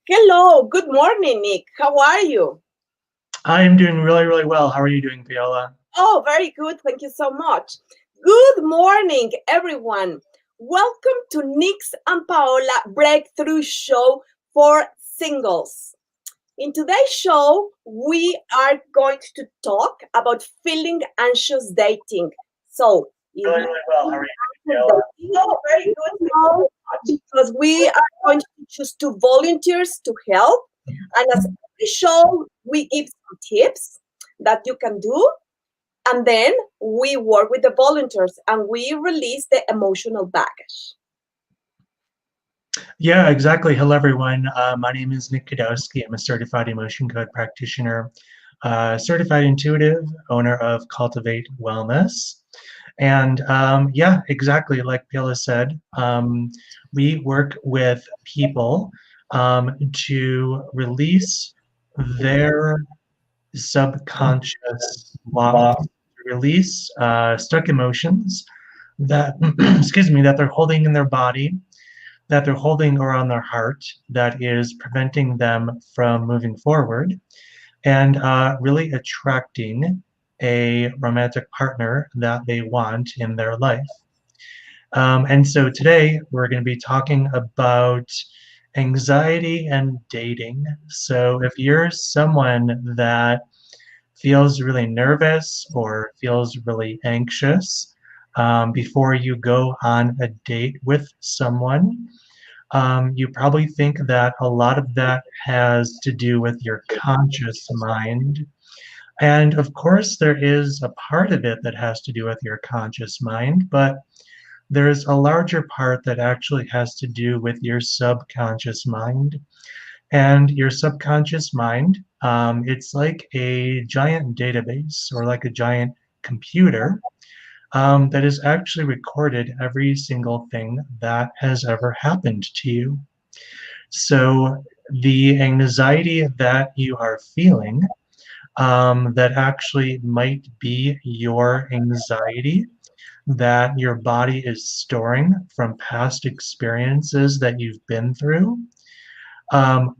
Hello, good morning, Nick. How are you? I'm doing really, really well. How are you doing, Paola? Oh, very good. Thank you so much. Good morning, everyone. Welcome to Nick's and Paola Breakthrough Show for Singles. In today's show, we are going to talk about feeling anxious dating. So, if Really, you really well. How feel are you, anxious Paola? dating, oh, very good. Thank you so much. Because we are going to choose two volunteers to help. And as every show, we give some tips that you can do. And then we work with the volunteers and we release the emotional baggage. Yeah, exactly. Hello, everyone. My name is Nick Cadowski. I'm a certified emotion code practitioner, certified intuitive, owner of Cultivate Wellness. And yeah, exactly like Paola said, we work with people to release their subconscious blocks, release stuck emotions that, excuse me, that they're holding in their body, that they're holding around their heart, that is preventing them from moving forward, and really attracting a romantic partner that they want in their life. And so today we're going to be talking about anxiety and dating. So if you're someone that feels really nervous or feels really anxious before you go on a date with someone, you probably think that a lot of that has to do with your conscious mind. And of course, there is a part of it that has to do with your conscious mind, but there's a larger part that actually has to do with your subconscious mind. And your subconscious mind, it's like a giant database or like a giant computer that has actually recorded every single thing that has ever happened to you. So the anxiety that you are feeling, that actually might be your anxiety that your body is storing from past experiences that you've been through,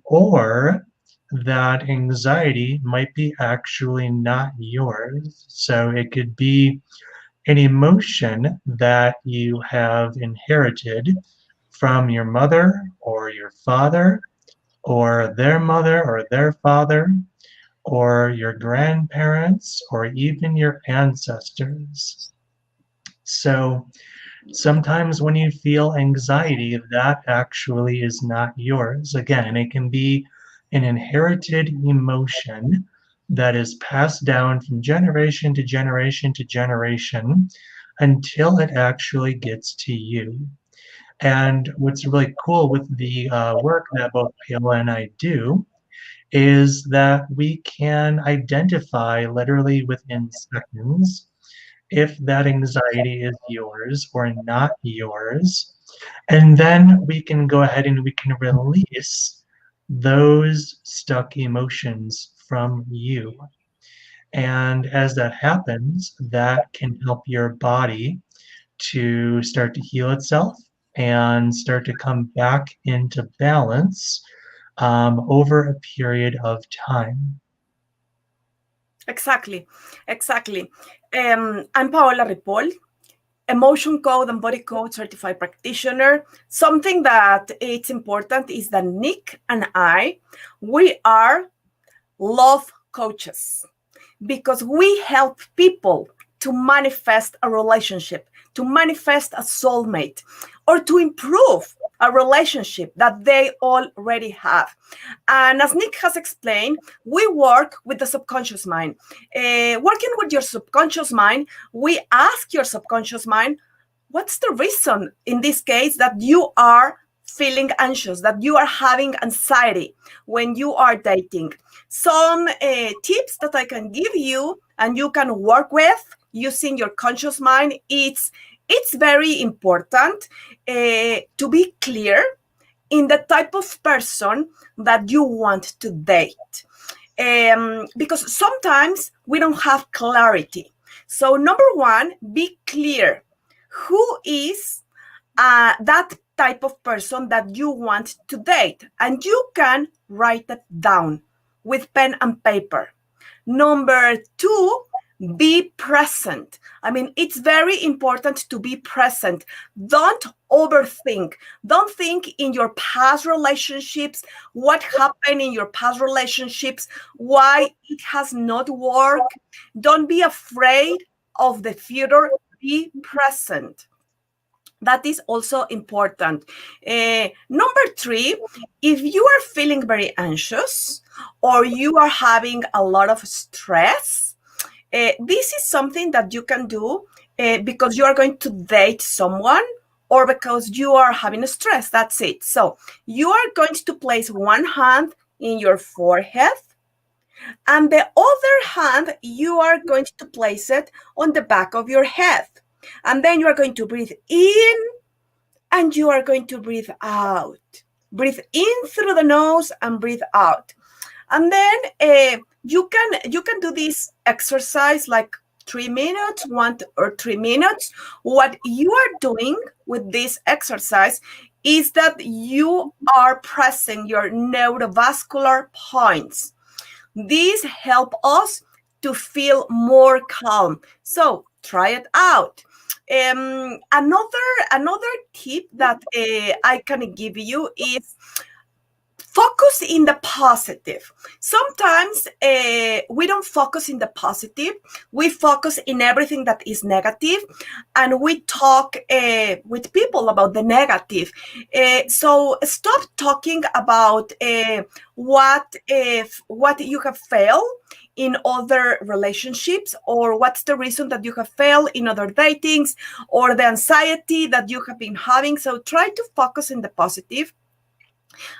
or that anxiety might be actually not yours. So it could be an emotion that you have inherited from your mother or your father or their mother or their father or your grandparents or even your ancestors. So sometimes when you feel anxiety, that actually is not yours. Again, it can be an inherited emotion that is passed down from generation to generation to generation until it actually gets to you. And what's really cool with the work that both Paola and I do is that we can identify literally within seconds if that anxiety is yours or not yours. And then we can go ahead and we can release those stuck emotions from you. And as that happens, that can help your body to start to heal itself and start to come back into balance over a period of time. Exactly, exactly. I'm Paola Ripoll, emotion code and body code certified practitioner. Something that it's important is that Nick and I, we are love coaches because we help people to manifest a relationship, to manifest a soulmate, or to improve a relationship that they already have. And as Nick has explained, we work with the subconscious mind. Working with your subconscious mind, we ask your subconscious mind, what's the reason in this case that you are feeling anxious, that you are having anxiety when you are dating? Some tips that I can give you and you can work with using your conscious mind, it's very important to be clear in the type of person that you want to date. Because sometimes we don't have clarity. So number one, be clear. Who is that type of person that you want to date, and you can write it down with pen and paper. Number two, be present. I mean, it's very important to be present. Don't overthink. Don't think in your past relationships, what happened in your past relationships, why it has not worked. Don't be afraid of the future. Be present. That is also important. Number three, if you are feeling very anxious or you are having a lot of stress, this is something that you can do because you are going to date someone or because you are having stress. That's it. So you are going to place one hand in your forehead, and the other hand, you are going to place it on the back of your head. And then you are going to breathe in and you are going to breathe out. Breathe in through the nose and breathe out. And then you can do this exercise like 3 minutes, 1 or 3 minutes. What you are doing with this exercise is that you are pressing your neurovascular points. These help us to feel more calm. So try it out. Another tip that I can give you is focus in the positive. Sometimes we don't focus in the positive. We focus in everything that is negative, and we talk with people about the negative. So stop talking about what you have failed in other relationships, or what's the reason that you have failed in other datings, or the anxiety that you have been having. So try to focus in the positive.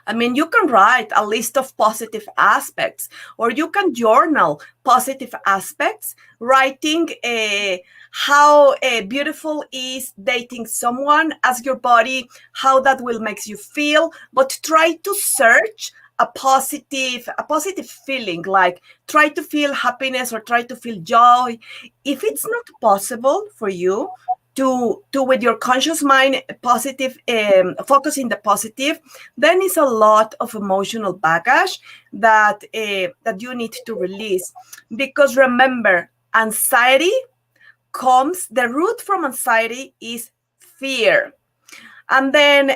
I mean, you can write a list of positive aspects, or you can journal positive aspects, writing how beautiful is dating someone. Ask your body how that will make you feel, but try to search a positive feeling, like try to feel happiness or try to feel joy. If it's not possible for you to with your conscious mind positive, focus in the positive, then it's a lot of emotional baggage that you need to release. Because remember, anxiety comes, the root from anxiety is fear. And then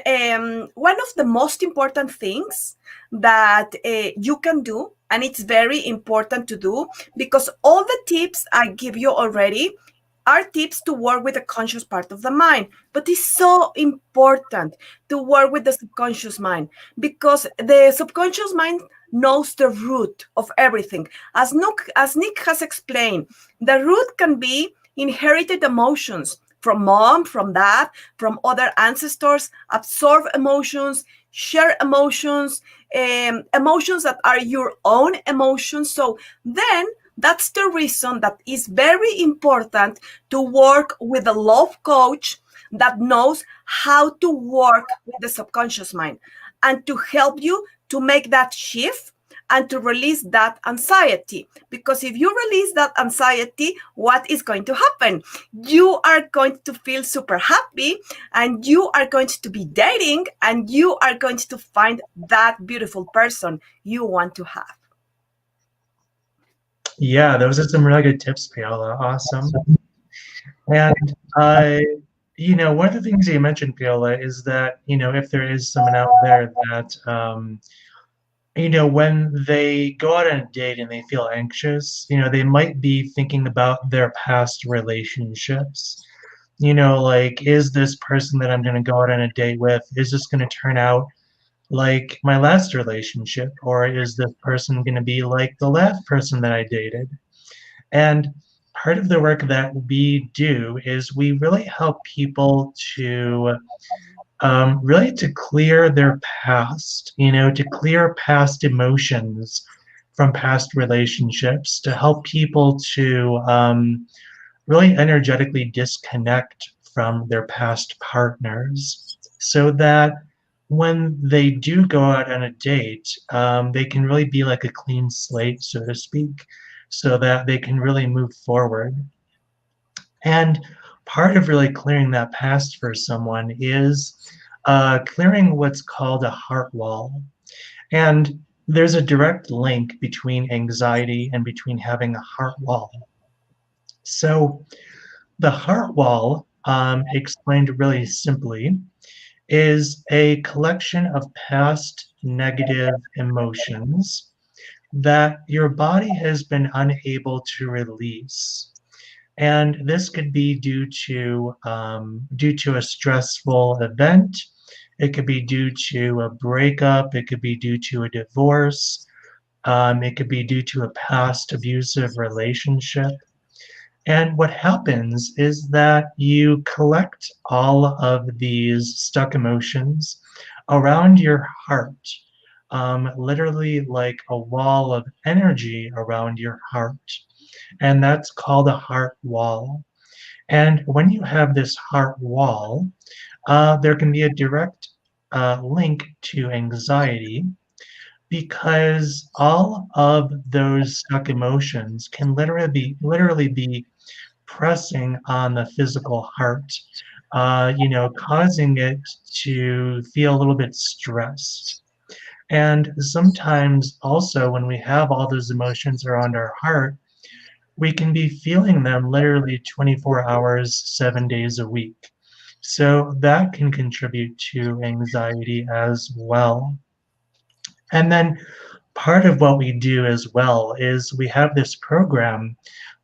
one of the most important things that you can do, and it's very important to do, because all the tips I give you already are tips to work with the conscious part of the mind. But it's so important to work with the subconscious mind, because the subconscious mind knows the root of everything. As Nick has explained, the root can be inherited emotions from mom, from dad, from other ancestors, absorbed emotions, share emotions, emotions that are your own emotions. So then that's the reason that it's very important to work with a love coach that knows how to work with the subconscious mind and to help you to make that shift and to release that anxiety. Because if you release that anxiety, what is going to happen? You are going to feel super happy, and you are going to be dating, and you are going to find that beautiful person you want to have. Yeah, those are some really good tips, Paola. Awesome. And one of the things you mentioned, Paola, is that, if there is someone out there that, when they go out on a date and they feel anxious, they might be thinking about their past relationships. Like, is this person that I'm going to go out on a date with, is this going to turn out like my last relationship? Or is this person going to be like the last person that I dated? And part of the work that we do is we really help people to really to clear their past, to clear past emotions from past relationships, to help people to really energetically disconnect from their past partners, so that when they do go out on a date, they can really be like a clean slate, so to speak, so that they can really move forward. And part of really clearing that past for someone is clearing what's called a heart wall. And there's a direct link between anxiety and between having a heart wall. So the heart wall, explained really simply, is a collection of past negative emotions that your body has been unable to release. And this could be due to a stressful event. It could be due to a breakup. It could be due to a divorce. It could be due to a past abusive relationship. And what happens is that you collect all of these stuck emotions around your heart, literally like a wall of energy around your heart. And that's called a heart wall. And when you have this heart wall, there can be a direct link to anxiety, because all of those stuck emotions can literally be pressing on the physical heart, causing it to feel a little bit stressed. And sometimes also when we have all those emotions around our heart, we can be feeling them literally 24 hours, 7 days a week. So that can contribute to anxiety as well. And then part of what we do as well is we have this program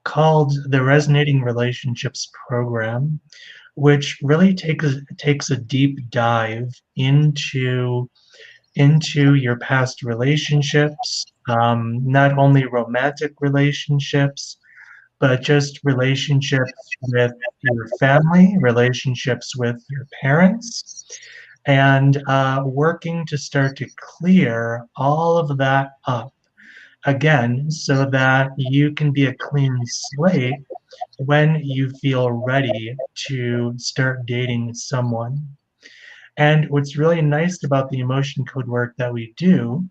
called the Resonating Relationships Program, which really takes a deep dive into your past relationships, not only romantic relationships, but just relationships with your family, relationships with your parents, and working to start to clear all of that up again so that you can be a clean slate when you feel ready to start dating someone. And what's really nice about the emotion code work that we do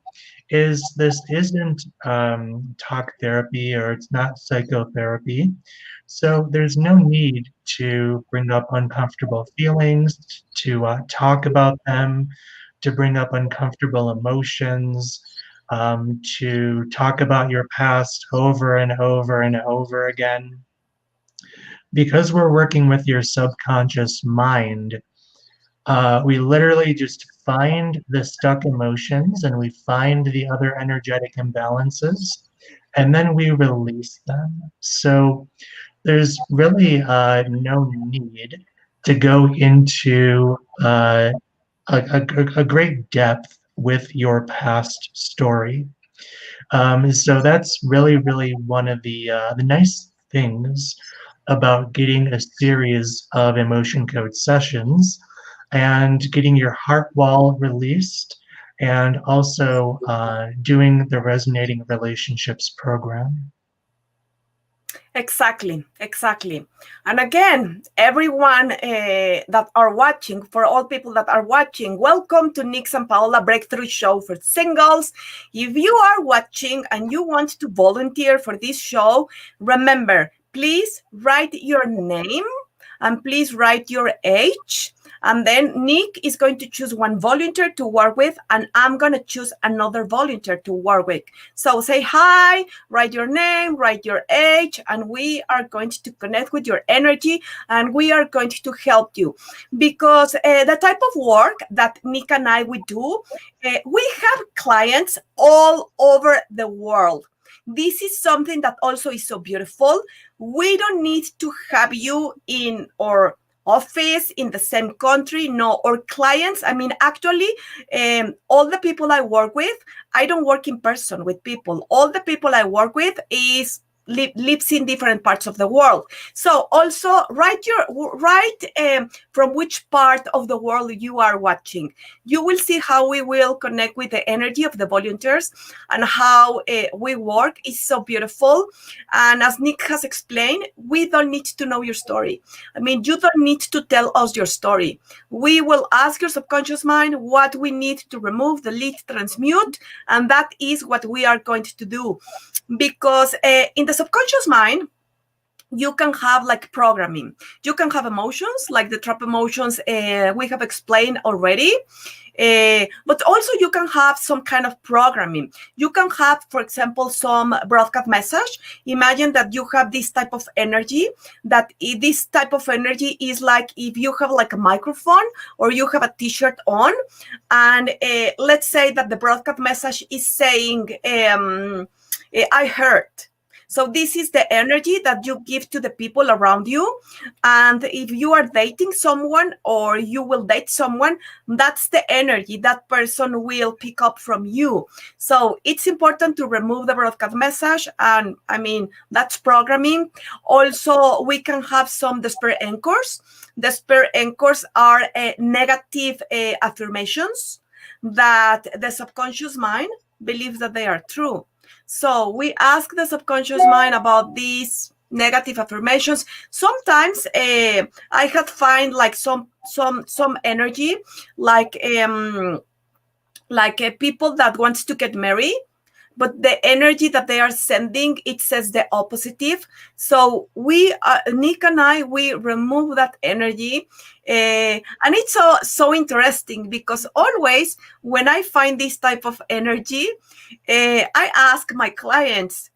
is this isn't talk therapy, or it's not psychotherapy. So there's no need to bring up uncomfortable feelings, to talk about them, to bring up uncomfortable emotions, to talk about your past over and over and over again. Because we're working with your subconscious mind, we literally just find the stuck emotions and we find the other energetic imbalances, and then we release them. So there's really no need to go into a great depth with your past story. So that's really one of the nice things about getting a series of emotion code sessions and getting your heart wall released, and also doing the Resonating Relationships program. Exactly. And again, everyone that are watching, for all people that are watching, welcome to Nix and Paola Breakthrough Show for Singles. If you are watching and you want to volunteer for this show, remember, please write your name and please write your age. And then Nick is going to choose one volunteer to work with, and I'm going to choose another volunteer to work with. So say hi, write your name, write your age, and we are going to connect with your energy, and we are going to help you. Because the type of work that Nick and I we do, we have clients all over the world. This is something that also is so beautiful. We don't need to have you in our office in the same country. No, or clients. I mean, actually, all the people I work with, I don't work in person with people. All the people I work with lives in different parts of the world. So also write from which part of the world you are watching. You will see how we will connect with the energy of the volunteers and how we work is so beautiful. And as Nick has explained, we don't need to know your story. I mean, you don't need to tell us your story. We will ask your subconscious mind what we need to remove, delete, transmute, and that is what we are going to do. Because in the subconscious mind, you can have like programming. You can have emotions like the trap emotions we have explained already. But also you can have some kind of programming. You can have, for example, some broadcast message. Imagine that you have this type of energy, this type of energy is like if you have like a microphone or you have a t-shirt on, and let's say that the broadcast message is saying, I heard. So this is the energy that you give to the people around you. And if you are dating someone or you will date someone, that's the energy that person will pick up from you. So it's important to remove the broadcast message. And I mean, that's programming. Also, we can have some despair anchors. Despair anchors are negative affirmations that the subconscious mind believes that they are true. So we ask the subconscious mind about these negative affirmations. Sometimes I have find like some energy, like people that wants to get married, but the energy that they are sending, it says the opposite. So we, Nick and I, we remove that energy. And it's so interesting because always when I find this type of energy, I ask my clients,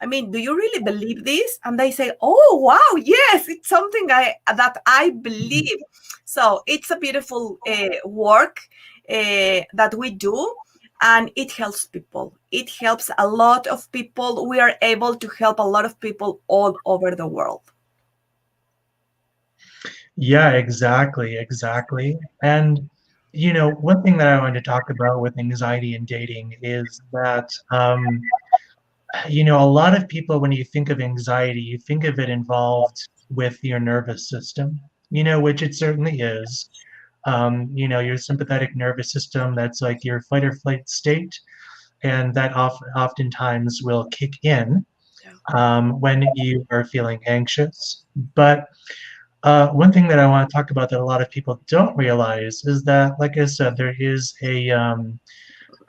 I mean, do you really believe this? And they say, oh, wow, yes, it's something that I believe. So it's a beautiful work that we do. And it helps people. It helps a lot of people. We are able to help a lot of people all over the world. Yeah, exactly. And, one thing that I wanted to talk about with anxiety and dating is that, a lot of people, when you think of anxiety, you think of it involved with your nervous system, which it certainly is. Your sympathetic nervous system, that's like your fight or flight state, and that oftentimes will kick in when you are feeling anxious. But one thing that I want to talk about that a lot of people don't realize is that, like I said, there is a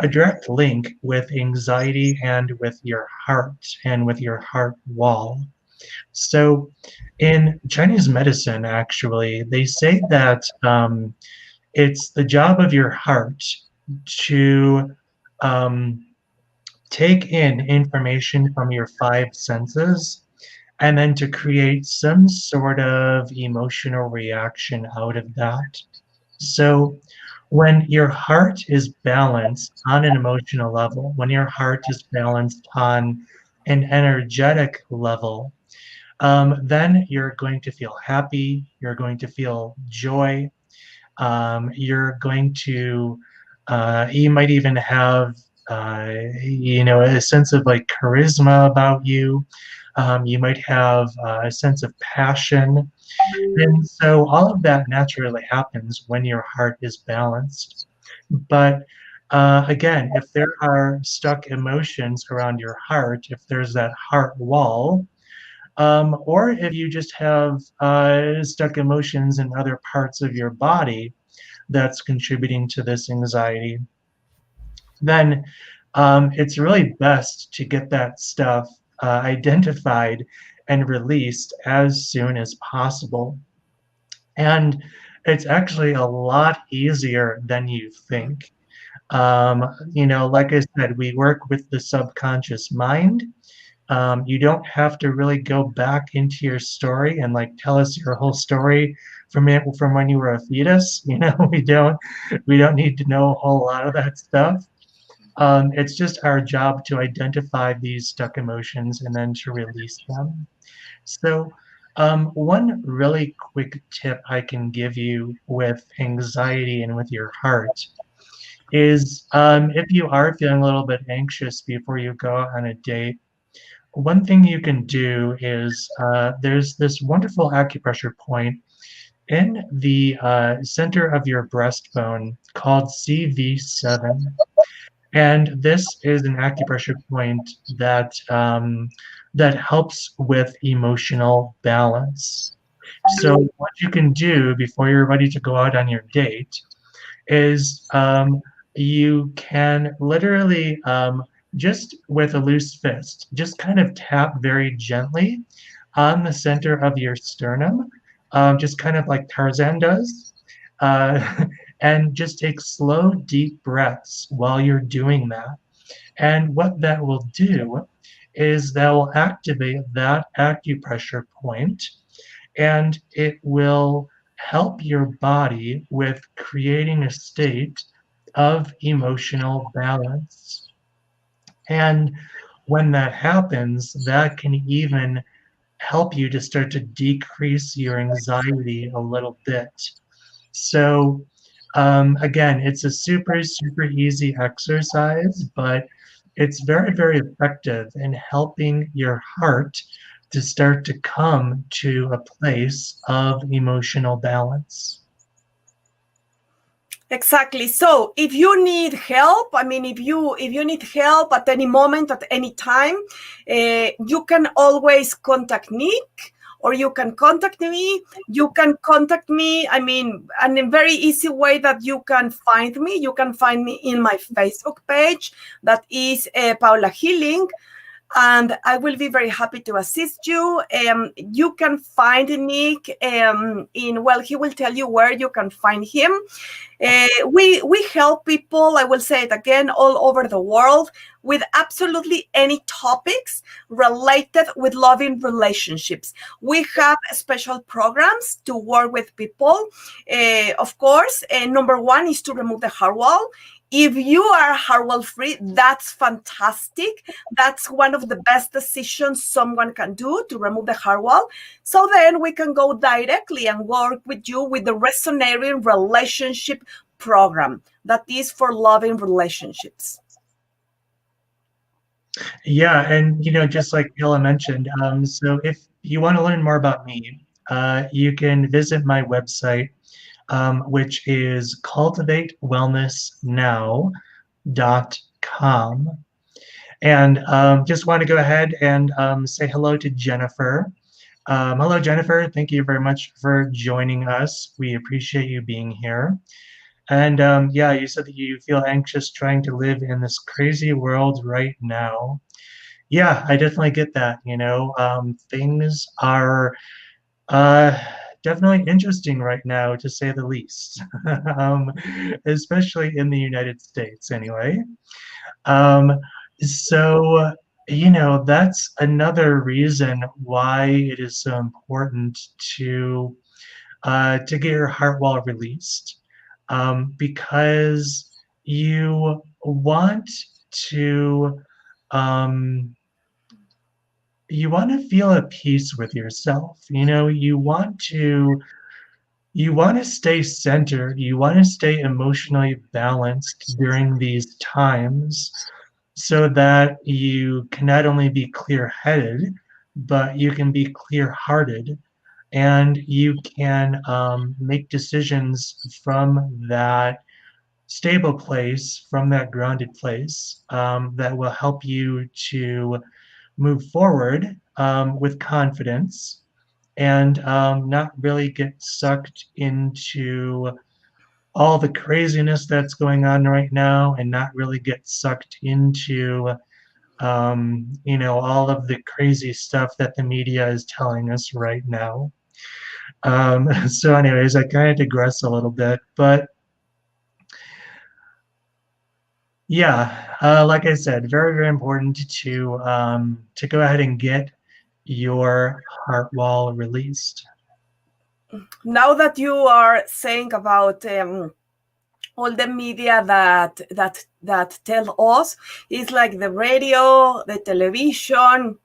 direct link with anxiety and with your heart and with your heart wall. So in Chinese medicine, actually, they say that it's the job of your heart to um, take in information from your five senses and then to create some sort of emotional reaction out of that. So when your heart is balanced on an emotional level, when your heart is balanced on an energetic level, then you're going to feel happy, you're going to feel joy, you're going to, you might even have, a sense of like charisma about you. You might have a sense of passion. And so all of that naturally happens when your heart is balanced. But again, if there are stuck emotions around your heart, if there's that heart wall, or if you just have stuck emotions in other parts of your body that's contributing to this anxiety, then it's really best to get that stuff identified and released as soon as possible. And it's actually a lot easier than you think. Like I said, we work with the subconscious mind. You don't have to really go back into your story and like tell us your whole story from when you were a fetus. We don't need to know a whole lot of that stuff. It's just our job to identify these stuck emotions and then to release them. So, one really quick tip I can give you with anxiety and with your heart is if you are feeling a little bit anxious before you go on a date, one thing you can do is there's this wonderful acupressure point in the center of your breastbone called CV7. And this is an acupressure point that helps with emotional balance. So what you can do before you're ready to go out on your date is you can literally just with a loose fist, just kind of tap very gently on the center of your sternum, just kind of like Tarzan does. And just take slow, deep breaths while you're doing that. And what that will do is that will activate that acupressure point, and it will help your body with creating a state of emotional balance. And when that happens, that can even help you to start to decrease your anxiety a little bit. So, again, it's a super, super easy exercise, but it's very, very effective in helping your heart to start to come to a place of emotional balance. Exactly. So if you need help, I mean, if you need help at any moment, at any time, you can always contact Nick, or you can contact me. You can contact me, I mean, and a very easy way that you can find me. You can find me in my Facebook page, that is Paola Healing. And I will be very happy to assist you. You can find Nick he will tell you where you can find him. We help people, I will say it again, all over the world with absolutely any topics related with loving relationships. We have special programs to work with people. Of course, number one is to remove the heart wall. If you are heart wall free, that's fantastic. That's one of the best decisions someone can do, to remove the heart wall. So then we can go directly and work with you with the Resonating Relationship program that is for loving relationships. Yeah, and just like Paola mentioned, so if you want to learn more about me, you can visit my website, which is ℕ𝕚𝕚𝕚𝕚.com. And just want to go ahead and say hello to Jennifer. Hello, Jennifer. Thank you very much for joining us. We appreciate you being here. And yeah, you said that you feel anxious trying to live in this crazy world right now. Yeah, I definitely get that. Things are definitely interesting right now, to say the least, especially in the United States, anyway. Um, so, that's another reason why it is so important to get your heart wall released, because you want to um, feel at peace with yourself. You want to stay centered. You want to stay emotionally balanced during these times, so that you can not only be clear-headed, but you can be clear-hearted, and you can make decisions from that stable place, from that grounded place, that will help you to move forward with confidence, and not really get sucked into all the craziness that's going on right now, and not really get sucked into all of the crazy stuff that the media is telling us right now. So anyways, I kind of digress a little bit, but yeah, like I said, very, very important to go ahead and get your heart wall released. Now that you are saying about all the media that tell us, it's like the radio, the television.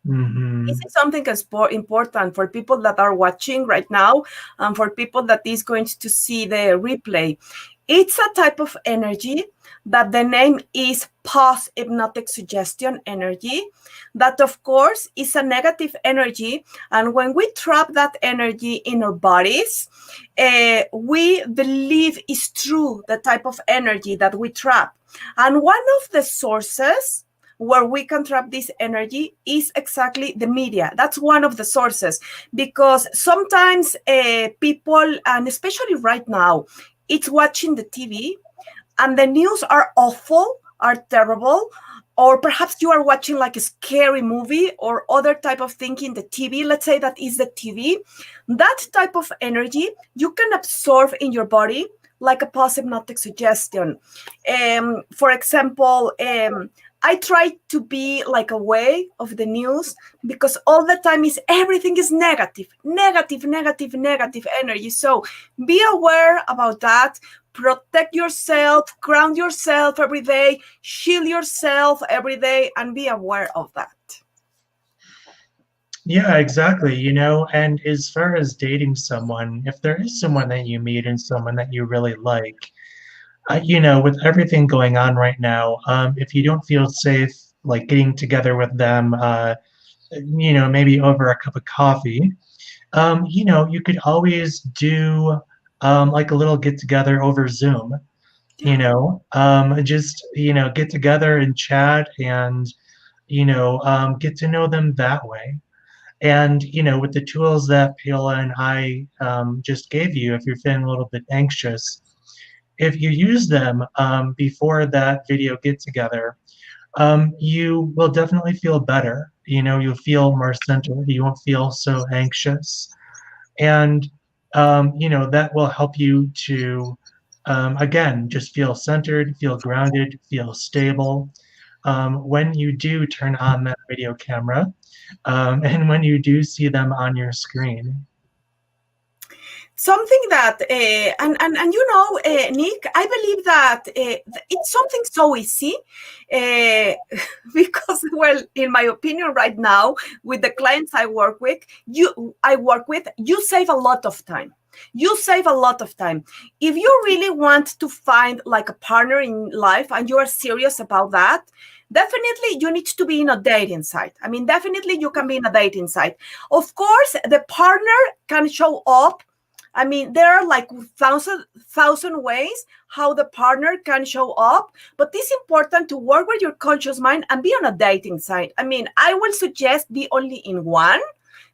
Mm-hmm. This is something important for people that are watching right now, and for people that is going to see the replay. It's a type of energy that the name is post-hypnotic suggestion energy, that of course is a negative energy. And when we trap that energy in our bodies, we believe is true the type of energy that we trap. And one of the sources where we can trap this energy is exactly the media. That's one of the sources, because sometimes people, and especially right now, it's watching the TV, and the news are awful, are terrible, or perhaps you are watching like a scary movie or other type of thing in the TV. Let's say that is the TV. That type of energy you can absorb in your body like a post-hypnotic suggestion. For example, I try to be like away of the news because all the time is everything is negative, negative, negative, negative energy. So be aware about that. Protect yourself, ground yourself every day, shield yourself every day, and be aware of that. Yeah, exactly. And as far as dating someone, if there is someone that you meet and someone that you really like, with everything going on right now, if you don't feel safe, like getting together with them, maybe over a cup of coffee, you could always do like a little get together over Zoom, just, get together and chat and, get to know them that way. And, with the tools that Paola and I just gave you, if you're feeling a little bit anxious, if you use them before that video get together, you will definitely feel better. You'll feel more centered. You won't feel so anxious. And, that will help you to, again, just feel centered, feel grounded, feel stable. When you do turn on that video camera, and when you do see them on your screen. Something that Nick, I believe that it's something so easy because, well, in my opinion right now, with the clients I work with, you save a lot of time. You save a lot of time. If you really want to find like a partner in life and you are serious about that, definitely you need to be in a dating site. I mean, definitely you can be in a dating site. Of course, the partner can show up. I mean, there are like thousand ways how the partner can show up, but it's important to work with your conscious mind and be on a dating site. I mean, I will suggest be only in one,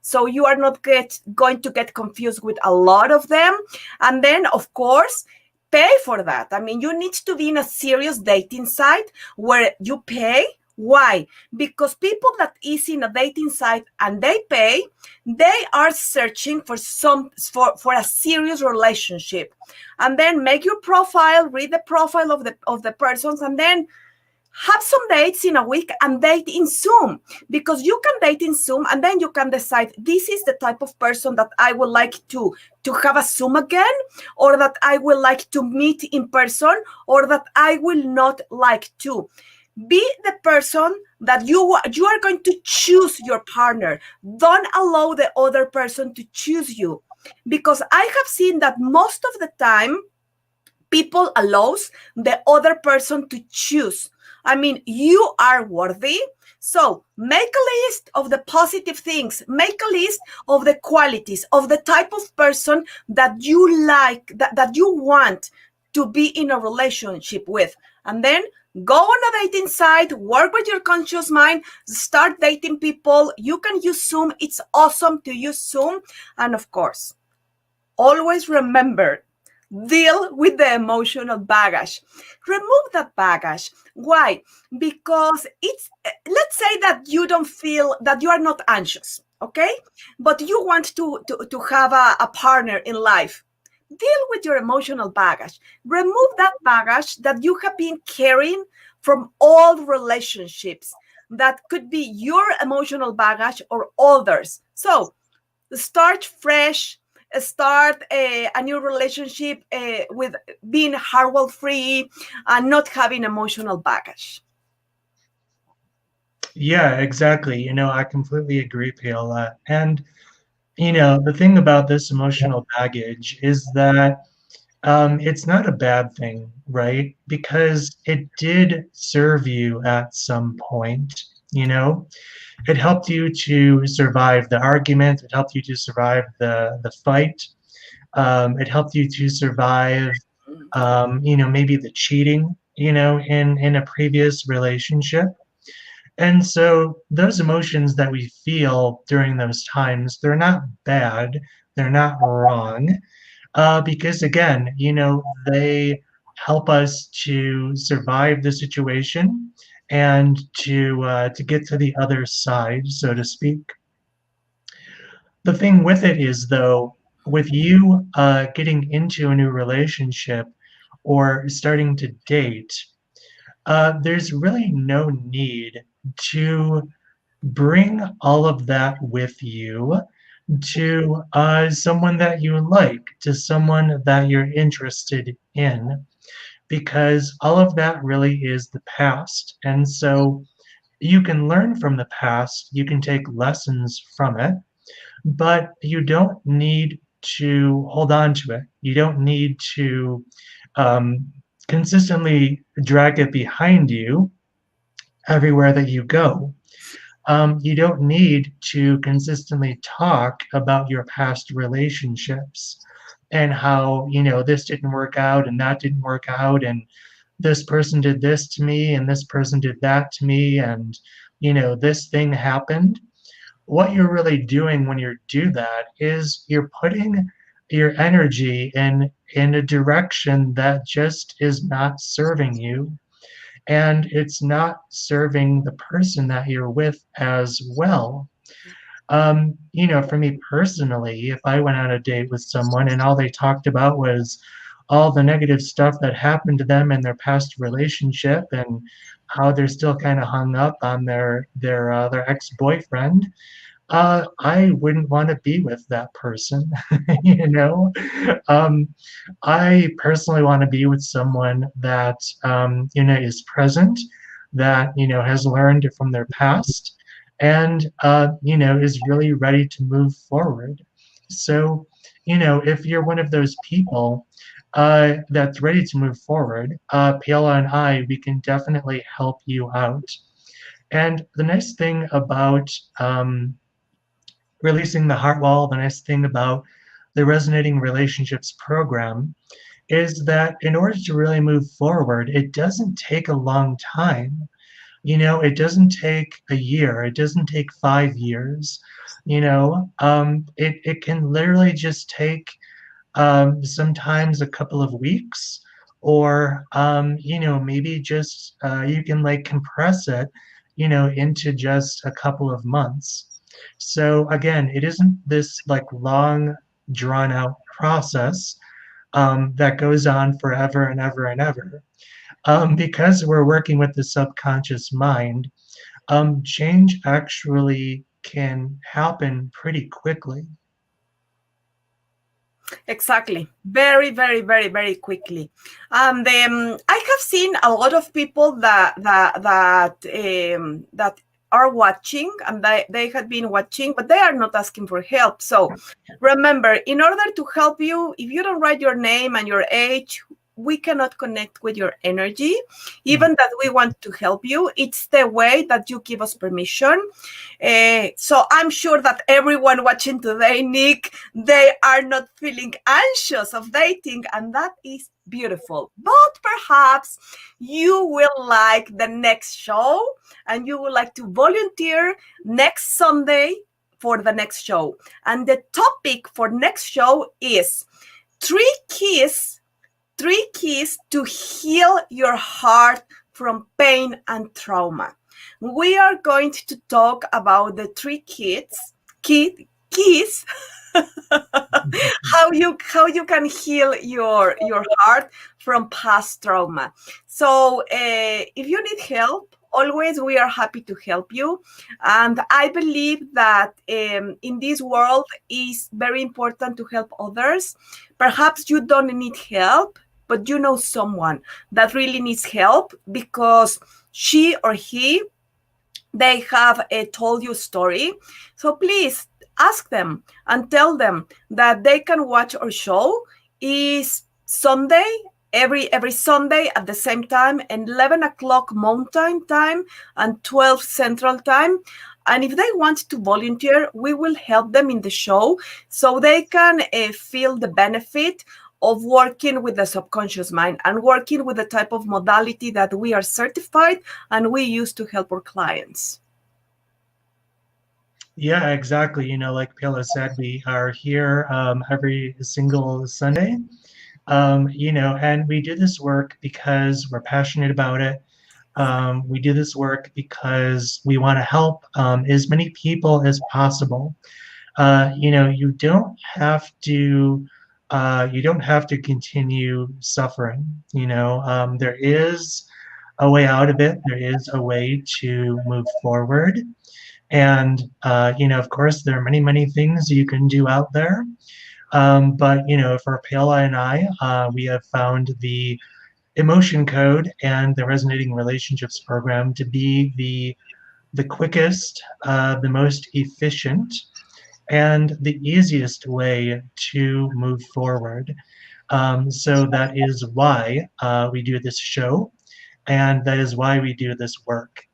so you are not going to get confused with a lot of them. And then, of course, pay for that. I mean, you need to be in a serious dating site where you pay. Why? Because people that is in a dating site and they pay, they are searching for a serious relationship. And then make your profile, read the profile of the persons, and then have some dates in a week and date in Zoom, because you can date in Zoom and then you can decide this is the type of person that I would like to have a Zoom again, or that I would like to meet in person, or that I will not like to. Be the person that you are going to choose your partner. Don't allow the other person to choose you, because I have seen that most of the time people allows the other person to choose. I mean, you are worthy. So make a list of the positive things, make a list of the qualities of the type of person that you like, that you want to be in a relationship with. And then go on a dating site, work with your conscious mind, start dating people. You can use Zoom. It's awesome to use Zoom. And of course, always remember, deal with the emotional baggage. Remove that baggage. Why? Because let's say that you don't feel that you are not anxious, okay? But you want to have a partner in life. Deal with your emotional baggage. Remove that baggage that you have been carrying from old relationships. That could be your emotional baggage or others. So start fresh. Start a new relationship with being hardware free and not having emotional baggage. Yeah, exactly. I completely agree, Paola. And, the thing about this emotional baggage is that it's not a bad thing, right? Because it did serve you at some point, It helped you to survive the argument. It helped you to survive the fight. It helped you to survive, maybe the cheating, in a previous relationship. And so those emotions that we feel during those times, they're not bad. They're not wrong. Because again, they help us to survive the situation and to get to the other side, so to speak. The thing with it is, though, with you getting into a new relationship or starting to date, there's really no need to bring all of that with you to someone that you like, to someone that you're interested in, because all of that really is the past. And so you can learn from the past, you can take lessons from it, but you don't need to hold on to it. You don't need to um, consistently drag it behind you everywhere that you go. You don't need to consistently talk about your past relationships and how, this didn't work out and that didn't work out, and this person did this to me and this person did that to me, and, this thing happened. What you're really doing when you do that is you're putting your energy in a direction that just is not serving you, and it's not serving the person that you're with as well. For me personally, if I went on a date with someone and all they talked about was all the negative stuff that happened to them in their past relationship and how they're still kind of hung up on their ex-boyfriend, I wouldn't want to be with that person. you know um, I personally want to be with someone that is present, that has learned from their past, and is really ready to move forward. So if you're one of those people that's ready to move forward, Paola and I, we can definitely help you out. And the nice thing about releasing the heart wall, the nice thing about the Resonating Relationships program is that in order to really move forward, it doesn't take a long time. It doesn't take a year, it doesn't take 5 years. It can literally just take sometimes a couple of weeks, or maybe just you can like compress it into just a couple of months. So again, it isn't this like long drawn out process that goes on forever and ever and ever. Because we're working with the subconscious mind, change actually can happen pretty quickly. Exactly. Very, very, very, very quickly. And I have seen a lot of people that are watching, and they have been watching, but they are not asking for help. So remember, in order to help you, if you don't write your name and your age, we cannot connect with your energy, even that we want to help you. It's the way that you give us permission. So I'm sure that everyone watching today, Nick, they are not feeling anxious of dating, and that is beautiful. But perhaps you will like the next show and you would like to volunteer next Sunday for the next show. And the topic for next show is 3 keys to heal your heart from pain and trauma. We are going to talk about the 3 keys how you can heal your heart from past trauma. So if you need help, always we are happy to help you. And I believe that in this world is very important to help others. Perhaps you don't need help, but you know someone that really needs help because she or he, they have told you a story. So please ask them and tell them that they can watch our show. Is Sunday, every Sunday at the same time, 11 o'clock Mountain Time and 12 Central Time. And if they want to volunteer, we will help them in the show so they can feel the benefit of working with the subconscious mind and working with the type of modality that we are certified and we use to help our clients. Yeah, exactly. Like Paola said, we are here every single Sunday, and we do this work because we're passionate about it. We do this work because we want to help as many people as possible. You don't have to continue suffering. There is a way out of it. There is a way to move forward. And, of course, there are many, many things you can do out there. But, for Paola and I, we have found the emotion code and the resonating relationships program to be the quickest, the most efficient, and the easiest way to move forward. So that is why we do this show, and that is why we do this work.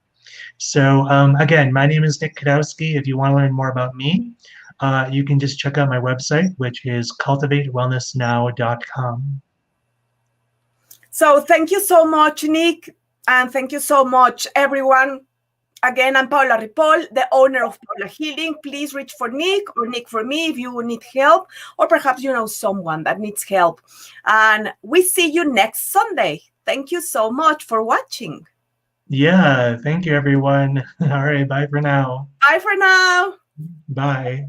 So again, my name is Nick Cadowski. If you want to learn more about me, you can just check out my website, which is cultivatewellnessnow.com. So thank you so much, Nick, and thank you so much, everyone. Again, I'm Paola Ripoll, the owner of Paola Healing. Please reach for Nick or Nick for me if you need help, or perhaps you know someone that needs help. And we see you next Sunday. Thank you so much for watching. Yeah, thank you, everyone. All right, bye for now. Bye for now. Bye.